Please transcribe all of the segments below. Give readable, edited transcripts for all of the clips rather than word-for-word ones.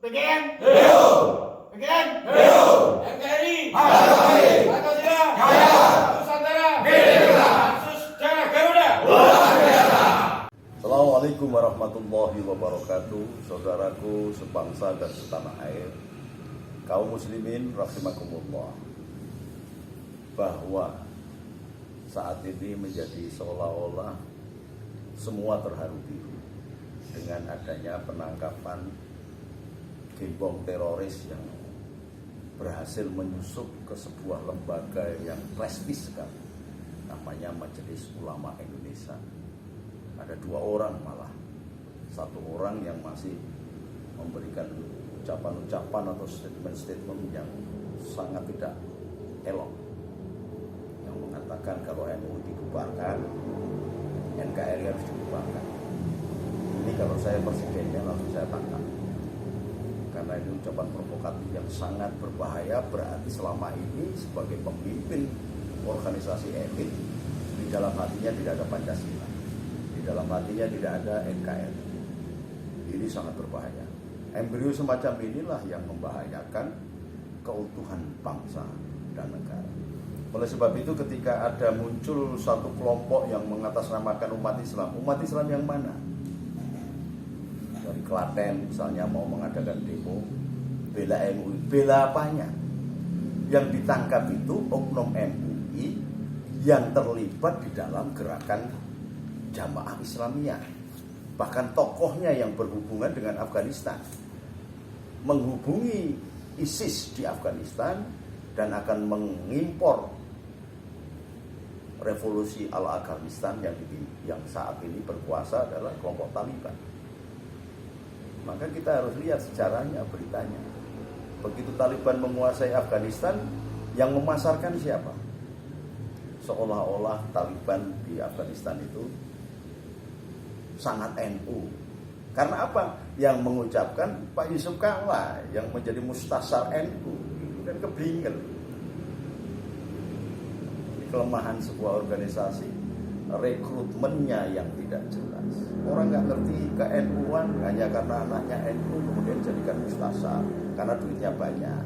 PGN, Hidup! PGN, Hidup! NKRI, Pancasila! Pancasila, Jaya! Nusantara, Merdeka! Khusus Daerah Garuda. Luar biasa! Assalamualaikum warahmatullahi wabarakatuh. Saudaraku sebangsa dan setanah air, kaum muslimin rahimakumullah, bahwa saat ini menjadi seolah-olah semua terharu biru dengan adanya penangkapan gembong teroris yang berhasil menyusup ke sebuah lembaga yang prestis sekali, namanya Majelis Ulama Indonesia. Ada 2 orang malah, 1 orang yang masih memberikan ucapan-ucapan atau statement-statement yang sangat tidak elok, yang mengatakan kalau NU dibubarkan, NKRI harus dibubarkan. Ini kalau saya presidennya langsung saya tangkap, karena ini ucapan provokatif yang sangat berbahaya. Berarti selama ini sebagai pemimpin organisasi elit, di dalam hatinya tidak ada Pancasila, di dalam hatinya tidak ada NKRI. Ini sangat berbahaya. Embrio semacam inilah yang membahayakan keutuhan bangsa dan negara. Oleh sebab itu, ketika ada muncul satu kelompok yang mengatasnamakan umat Islam yang mana? Dari Klaten misalnya mau mengadakan demo bela MUI, bela apanya? Yang ditangkap itu oknum MUI yang terlibat di dalam gerakan Jamaah Islamiyah. Bahkan tokohnya yang berhubungan dengan Afghanistan, menghubungi ISIS di Afghanistan dan akan mengimpor revolusi Al-Afghanistan yang saat ini berkuasa adalah kelompok Taliban. Maka kita harus lihat sejarahnya, beritanya. Begitu Taliban menguasai Afghanistan, yang memasarkan siapa? Seolah-olah Taliban di Afghanistan itu sangat NU. Karena apa? Yang mengucapkan Pak Yusuf Kalla yang menjadi mustasar NU. Itu kan kebingel. Ini kelemahan sebuah organisasi, rekrutmennya yang tidak jelas. Orang nggak ngerti ke NU-an hanya karena anaknya NU kemudian jadikan mustasar karena duitnya banyak.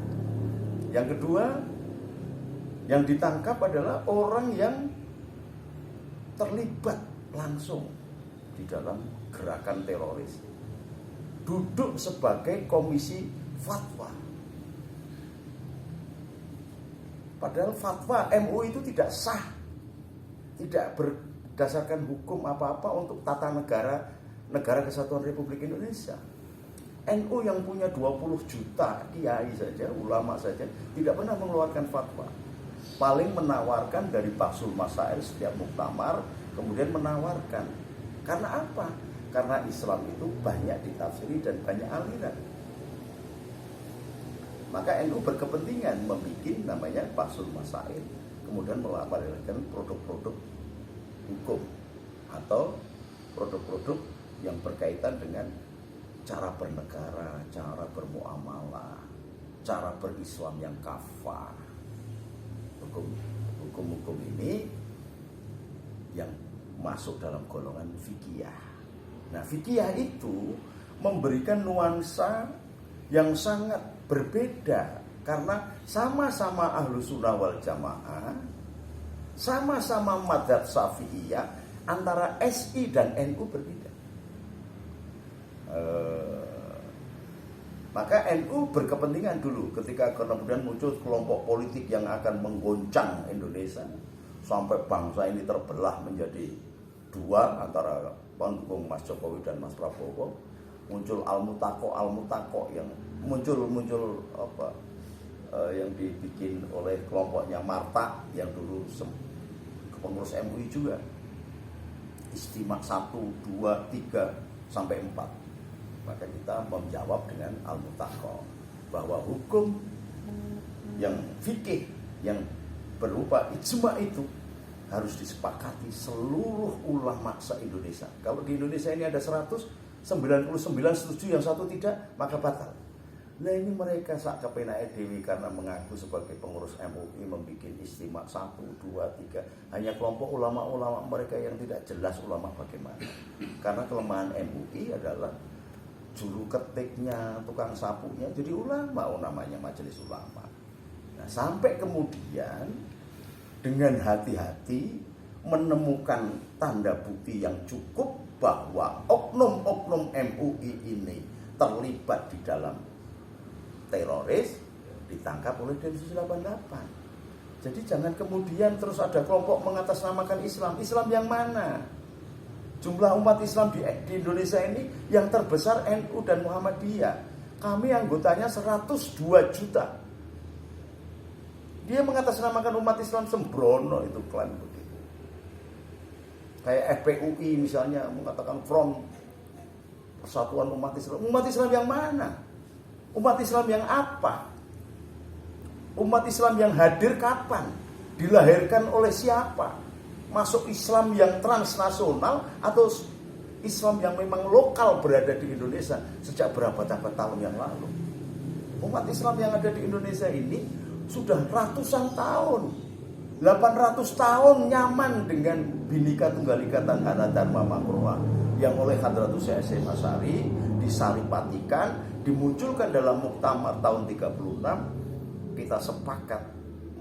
Yang kedua, yang ditangkap adalah orang yang terlibat langsung di dalam gerakan teroris, duduk sebagai komisi fatwa. Padahal fatwa MUI itu tidak sah, tidak berdasarkan hukum apa-apa untuk tata negara Kesatuan Republik Indonesia. NU yang punya 20 juta kiai saja, ulama saja, tidak pernah mengeluarkan fatwa. Paling menawarkan dari Bahsul Masail setiap muktamar, kemudian menawarkan. Karena apa? Karena Islam itu banyak ditafsiri dan banyak aliran. Maka NU berkepentingan membuat namanya Bahsul Masail, kemudian melakukan produk-produk hukum atau produk-produk yang berkaitan dengan cara bernegara, cara bermuamalah, cara berislam yang kafah. Hukum-hukum ini yang masuk dalam golongan fikih. Nah, fikih itu memberikan nuansa yang sangat berbeda karena sama-sama Ahlus Sunnah wal Jamaah, sama-sama madzhab Syafi'iyah, antara SI dan NU berbeda. Maka NU berkepentingan dulu ketika kemudian muncul kelompok politik yang akan menggoncang Indonesia sampai bangsa ini terbelah menjadi 2 antara pendukung Mas Jokowi dan Mas Prabowo. Muncul Al-Mutako yang muncul yang dibikin oleh kelompoknya Marta yang dulu pengurus MUI juga. Istimewa 1, 2, 3 sampai 4. Maka kita menjawab dengan Al-Mutako bahwa hukum yang fikih yang berupa ijma itu harus disepakati seluruh ulama se-Indonesia. Kalau di Indonesia ini ada 199 setuju, yang 1 tidak, maka batal. Nah, ini mereka sak kepenae dewi karena mengaku sebagai pengurus MUI membuat istimewa 1, 2, 3. Hanya kelompok ulama-ulama mereka yang tidak jelas ulama bagaimana. Karena kelemahan MUI adalah juru ketiknya, tukang sapunya jadi ulama, namanya majelis ulama. Nah, sampai kemudian dengan hati-hati menemukan tanda bukti yang cukup bahwa oknum-oknum MUI ini terlibat di dalam teroris, ditangkap oleh Densus 88. Jadi jangan kemudian terus ada kelompok mengatasnamakan Islam. Islam yang mana? Jumlah umat Islam di Indonesia ini yang terbesar NU dan Muhammadiyah. Kami anggotanya 102 juta. Dia mengatasnamakan umat Islam sembrono, itu klaim begitu. Kayak FPUI misalnya mengatakan Front Persatuan Umat Islam. Umat Islam yang mana? Umat Islam yang apa? Umat Islam yang hadir kapan? Dilahirkan oleh siapa? Masuk Islam yang transnasional atau Islam yang memang lokal berada di Indonesia sejak berapa tahun yang lalu? Umat Islam yang ada di Indonesia ini sudah ratusan tahun, 800 tahun nyaman dengan Bhinneka Tunggal Ika Tangghara Dharma Makruha yang oleh Hadratus Syekh Asy'ari disaripatikan, dimunculkan dalam Muktamar tahun 36. Kita sepakat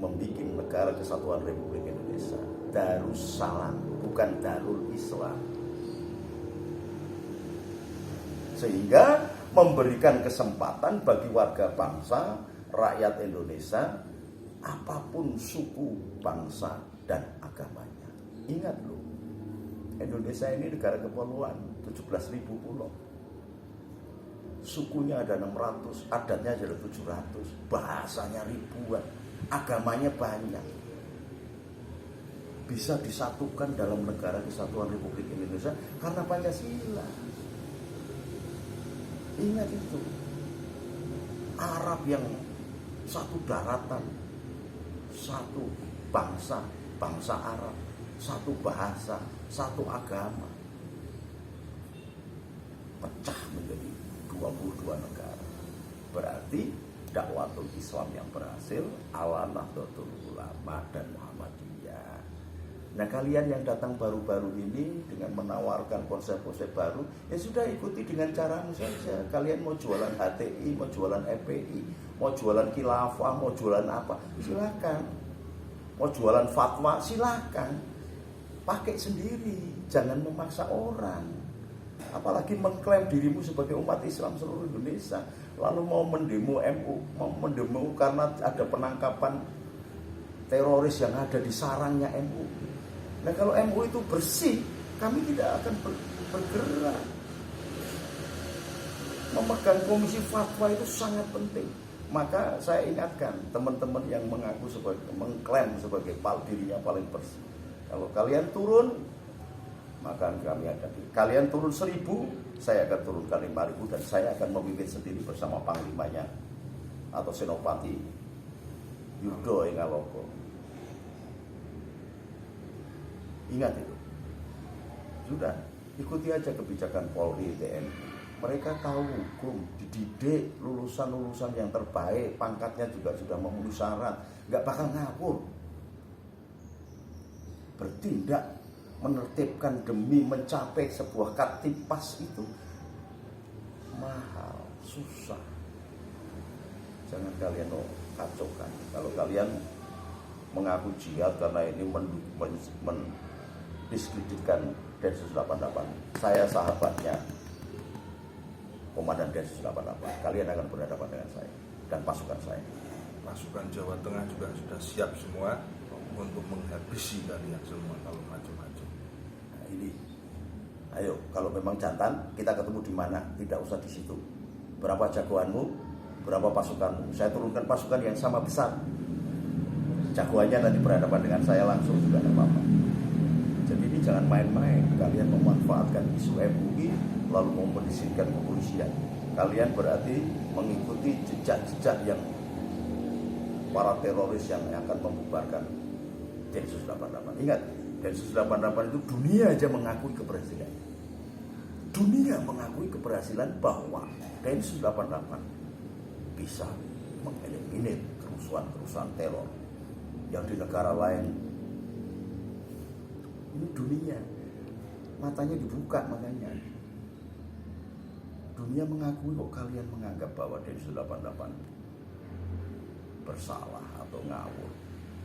membuat negara kesatuan Republik Indonesia, Darussalam, bukan Darul Islam. Sehingga memberikan kesempatan bagi warga bangsa, rakyat Indonesia, apapun suku, bangsa, dan agamanya. Ingat loh, Indonesia ini negara kepulauan, 17.000 pulau. Sukunya ada 600, adatnya ada 700, bahasanya ribuan, agamanya banyak. Bisa disatukan dalam negara kesatuan Republik Indonesia karena Pancasila. Ingat itu. Arab yang satu daratan, satu bangsa, bangsa Arab, satu bahasa, satu agama. Pecah menjadi 22 negara. Berarti dakwatul Islam yang berhasil ala Nahdlatul Ulama dan Muhammadiyah. Nah, kalian yang datang baru-baru ini dengan menawarkan konsep-konsep baru, ya sudah ikuti dengan caramu saja. Kalian mau jualan HTI, mau jualan FPI, mau jualan khilafah, mau jualan apa, silakan. Mau jualan fatwa, silakan. Pakai sendiri, jangan memaksa orang. Apalagi mengklaim dirimu sebagai umat Islam seluruh Indonesia, lalu mau mendemo MU, mau mendemo karena ada penangkapan teroris yang ada di sarangnya MU. Nah, kalau MU itu bersih, kami tidak akan bergerak. Memegang komisi fatwa itu sangat penting. Maka saya ingatkan teman-teman yang mengaku sebagai, mengklaim sebagai dirinya paling bersih. Kalau kalian turun, maka kami akan. Kalian turun 1.000, saya akan turunkan 5.000 dan saya akan memimpin sendiri bersama panglimanya atau Senopati Yudo Ingaloko. Ingat itu. Sudah, ikuti aja kebijakan Polri, TNI. Mereka tahu hukum, dididik lulusan-lulusan yang terbaik, pangkatnya juga sudah memenuhi syarat, nggak bakal ngawur. Bertindak menertibkan demi mencapai sebuah katipas itu mahal, susah. Jangan kalian kacaukan. Kalau kalian mengaku jihad karena ini mendiskreditkan Densus 88, saya sahabatnya Komandan Densus 88. Kalian akan berhadapan dengan saya dan pasukan saya. Pasukan Jawa Tengah juga sudah siap semua untuk menghabisi kalian semua kalau macam-macam. Nah, ini, ayo kalau memang jantan kita ketemu di mana, tidak usah di situ. Berapa jagoanmu, berapa pasukanmu? Saya turunkan pasukan yang sama besar. Jagoannya nanti berhadapan dengan saya langsung juga tidak apa-apa. Jadi ini jangan main-main. Kalian memanfaatkan isu MUI lalu mau mendisiplinkan kepolisian. Kalian berarti mengikuti jejak-jejak yang para teroris yang akan membubarkan Densus 88. Ingat, Densus 88 itu dunia aja mengakui keberhasilan. Dunia mengakui keberhasilan bahwa Densus 88 bisa mengeliminir kerusuhan-kerusuhan teror yang di negara lain. Ini dunia matanya dibuka, makanya dunia mengakui kok kalian menganggap bahwa Densus 88 bersalah atau ngawur.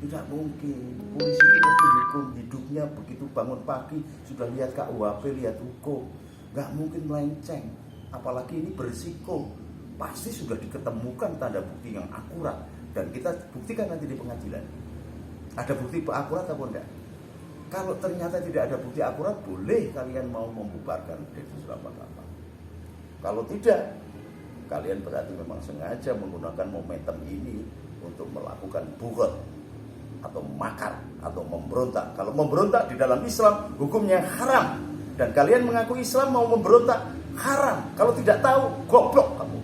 Tidak mungkin. Polisi itu hukum hidupnya begitu bangun pagi sudah lihat KUHP, lihat hukum. Nggak mungkin melenceng. Apalagi ini berisiko. Pasti sudah diketemukan tanda bukti yang akurat dan kita buktikan nanti di pengadilan. Ada bukti akurat atau enggak? Kalau ternyata tidak ada bukti akurat, boleh kalian mau membubarkan Densus 88. Kalau tidak, kalian berarti memang sengaja menggunakan momentum ini untuk melakukan bugot atau makar atau memberontak. Kalau memberontak di dalam Islam hukumnya haram dan kalian mengaku Islam mau memberontak haram. Kalau tidak tahu, goblok kamu.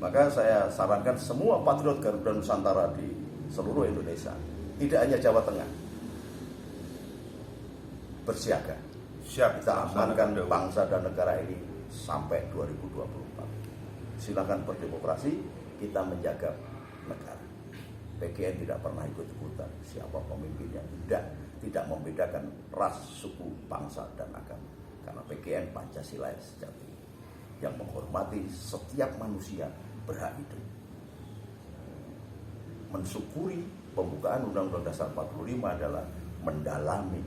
Maka saya sarankan semua patriot Garuda Nusantara di seluruh Indonesia, tidak hanya Jawa Tengah, bersiaga. Siap, Kita amankan bangsa dan negara ini sampai 2024. Silakan berdemokrasi, kita menjaga negara. PGN tidak pernah ikut-ikutan siapa pemimpinnya, tidak membedakan ras, suku, bangsa dan agama. Karena PGN Pancasila sejati yang menghormati setiap manusia berhak hidup. Mensyukuri pembukaan Undang-Undang Dasar 45 adalah mendalami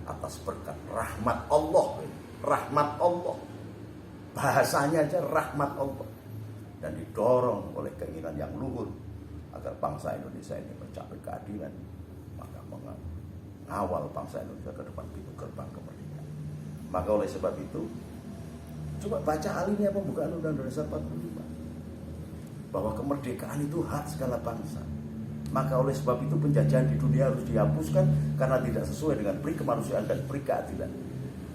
atas berkat rahmat Allah. Rahmat Allah. Bahasanya aja rahmat Allah. Dan didorong oleh keinginan yang luhur agar bangsa Indonesia ini mencapai keadilan. Maka mengawal bangsa Indonesia ke depan pintu gerbang kemerdekaan. Maka oleh sebab itu, coba baca alinea pembukaan Undang-Undang Dasar 45. Bahwa kemerdekaan itu hak segala bangsa. Maka oleh sebab itu penjajahan di dunia harus dihapuskan karena tidak sesuai dengan pri kemanusiaan dan pri keadilan.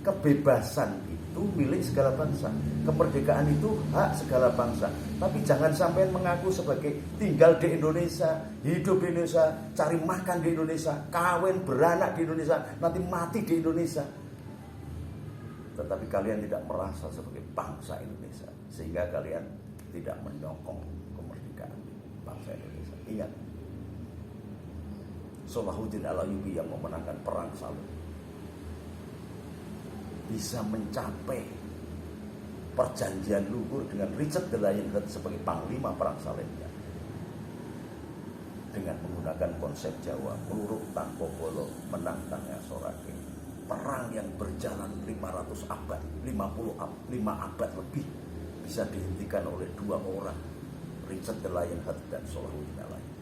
Kebebasan itu milik segala bangsa. Kemerdekaan itu hak segala bangsa. Tapi jangan sampai mengaku sebagai tinggal di Indonesia, hidup di Indonesia, cari makan di Indonesia, kawin beranak di Indonesia, nanti mati di Indonesia. Tetapi kalian tidak merasa sebagai bangsa Indonesia, sehingga kalian tidak menyokong kemerdekaan bangsa Indonesia. Ingat, Salahuddin Al-Ayyubi yang memenangkan perang Salib bisa mencapai perjanjian luhur dengan Richard the Lionheart sebagai panglima perang Salibnya dengan menggunakan konsep Jawa, peluru tanpa bolo, menang tangnya sorake. Perang yang berjalan 500 abad, 5 abad lebih bisa dihentikan oleh 2 orang, Richard the Lionheart dan Salahuddin Al-Ayyubi.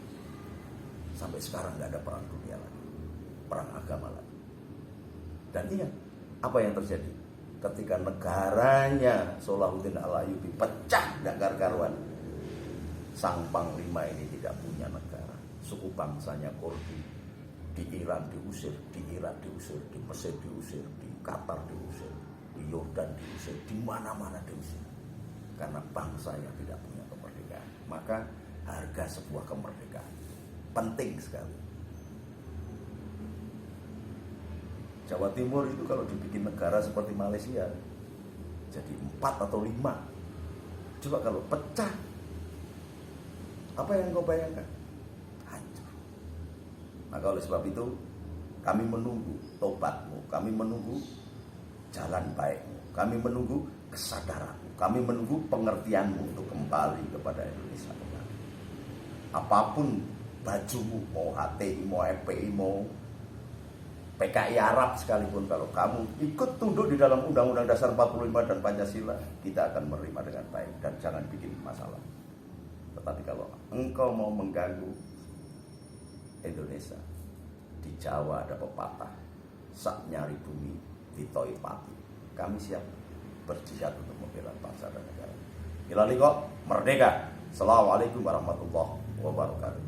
Sampai sekarang nggak ada perang dunia lagi, perang agama lagi. Dan ingat apa yang terjadi ketika negaranya Salahuddin Al-Ayyubi pecah dan karuan. Sang panglima ini tidak punya negara. Suku bangsanya Kurdi di Iran diusir, di Irak diusir, di Mesir diusir, di Qatar diusir, di Yordan diusir, di mana-mana diusir. Karena bangsanya tidak punya kemerdekaan. Maka harga sebuah kemerdekaan penting sekali. Jawa Timur itu kalau dibikin negara seperti Malaysia jadi 4 atau 5. Coba kalau pecah, apa yang kau bayangkan? Hancur. Maka oleh sebab itu kami menunggu tobatmu, kami menunggu jalan baikmu, kami menunggu kesadaranmu, kami menunggu pengertianmu untuk kembali kepada Indonesia. Apapun bajumu, mau HTI, mau FPI, mau PKI Arab sekalipun, kalau kamu ikut tunduk di dalam Undang-Undang Dasar 45 dan Pancasila, kita akan menerima dengan baik dan jangan bikin masalah. Tetapi kalau engkau mau mengganggu Indonesia, di Jawa ada pepatah, sak nyari bumi ditoi pati. Kami siap berjihad untuk membela bangsa dan negara. Ilaliko merdeka. Assalamualaikum warahmatullahi wabarakatuh.